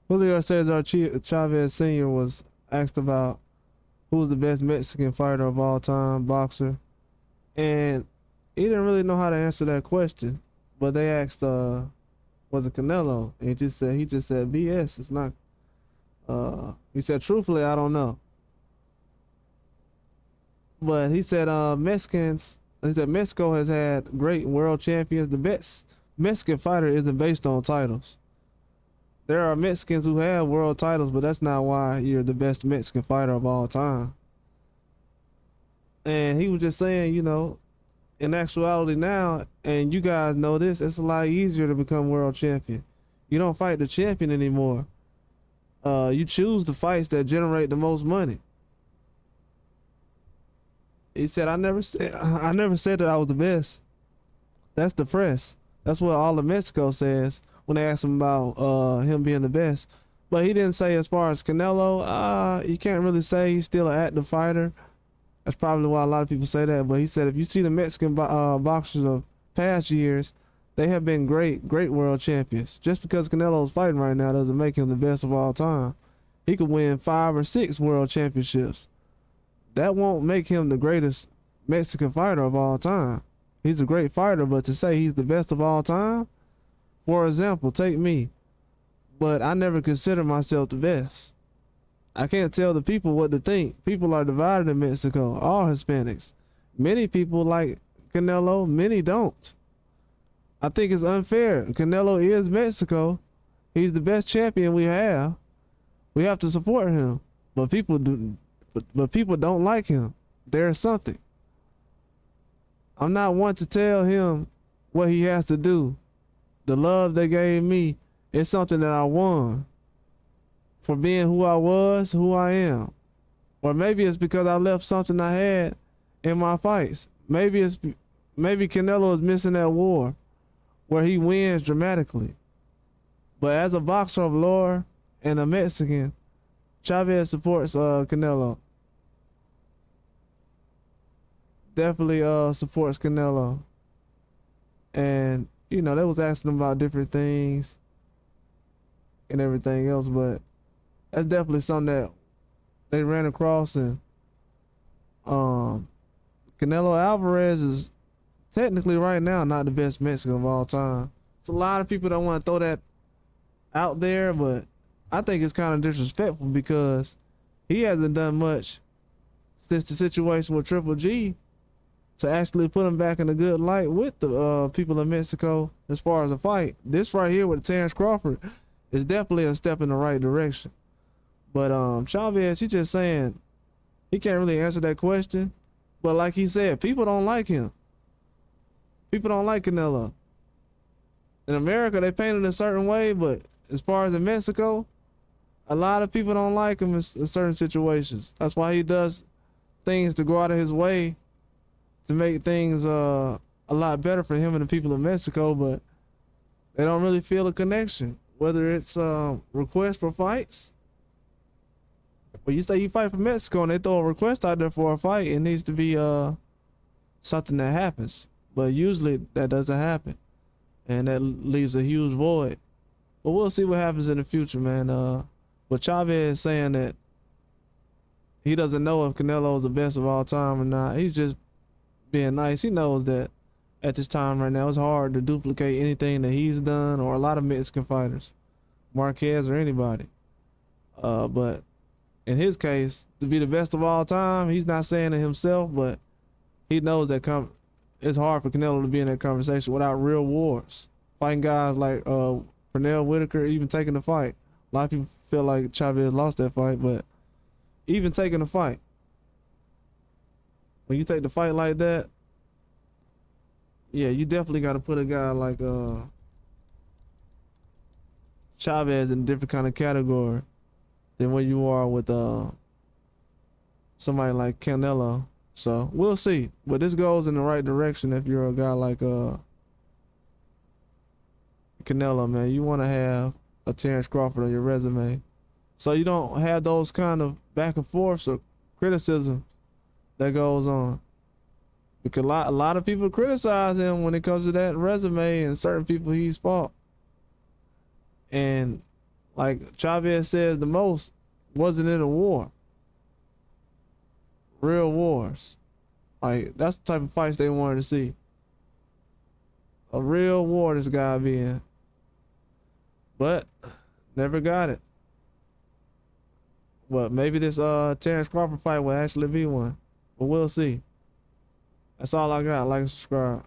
Julio Cesar Chavez Sr. was asked about who was the best Mexican fighter of all time, boxer, and he didn't really know how to answer that question. But they asked, was it Canelo? And he just said BS. It's not. He said truthfully, I don't know. But he said Mexicans. He said Mexico has had great world champions. The best Mexican fighter isn't based on titles. There are Mexicans who have world titles, but that's not why you're the best Mexican fighter of all time. And he was just saying, in actuality now, and you guys know this, it's a lot easier to become world champion. You don't fight the champion anymore. You choose the fights that generate the most money. He said, I never said that I was the best. That's the press. That's what all of Mexico says when they ask him about him being the best. But he didn't say as far as Canelo, you can't really say he's still an active fighter. That's probably why a lot of people say that. But he said if you see the Mexican boxers of past years, they have been great world champions. Just because Canelo's fighting right now doesn't make him the best of all time. He could win 5 or 6 world championships. That won't make him the greatest Mexican fighter of all time. He's a great fighter, but to say he's the best of all time, for example, take me, but I never consider myself the best. I can't tell the people what to think. People are divided in Mexico, all Hispanics. Many people like Canelo, many don't. I think it's unfair. Canelo is Mexico. He's the best champion we have. We have to support him, but people don't like him. There's something. I'm not one to tell him what he has to do. The love they gave me is something that I won for being who I was, who I am. Or maybe it's because I left something I had in my fights. Maybe Canelo is missing that war where he wins dramatically. But as a boxer of lore and a Mexican, Chavez supports Canelo. Definitely supports Canelo. And, they was asking him about different things and everything else, but that's definitely something that they ran across. And Canelo Alvarez is technically right now not the best Mexican of all time. It's a lot of people that want to throw that out there, but I think it's kind of disrespectful because he hasn't done much since the situation with Triple G to actually put him back in a good light with the people in Mexico as far as the fight. This right here with Terrence Crawford is definitely a step in the right direction. But Chavez, he's just saying he can't really answer that question. But like he said, people don't like him. People don't like Canelo. In America, they paint it a certain way, but as far as in Mexico, a lot of people don't like him in certain situations. That's why he does things to go out of his way to make things a lot better for him and the people of Mexico, but they don't really feel a connection. Whether it's requests for fights, when you say you fight for Mexico and they throw a request out there for a fight, it needs to be something that happens. But usually that doesn't happen, and that leaves a huge void. But we'll see what happens in the future, man. But Chavez saying that he doesn't know if Canelo is the best of all time or not. He's just being nice. He knows that at this time right now it's hard to duplicate anything that he's done or a lot of Mexican fighters, Marquez or anybody. But in his case, to be the best of all time, he's not saying it himself, but he knows that it's hard for Canelo to be in that conversation without real wars. Fighting guys like Pernell Whitaker, even taking the fight. A lot of people feel like Chavez lost that fight, but even taking the fight, when you take the fight like that, yeah, you definitely got to put a guy like Chavez in a different kind of category than where you are with somebody like Canelo. So we'll see, but this goes in the right direction if you're a guy like Canelo, man. You want to have a Terrence Crawford on your resume, so you don't have those kind of back and forths or criticism that goes on. Because a lot of people criticize him when it comes to that resume, and certain people he's fought. And Like Chavez says, the most wasn't in a war. Real wars. Like that's the type of fights they wanted to see. A real war this guy be in. But never got it. But maybe this Terrence Crawford fight will actually be one. But we'll see. That's all I got. Like and subscribe.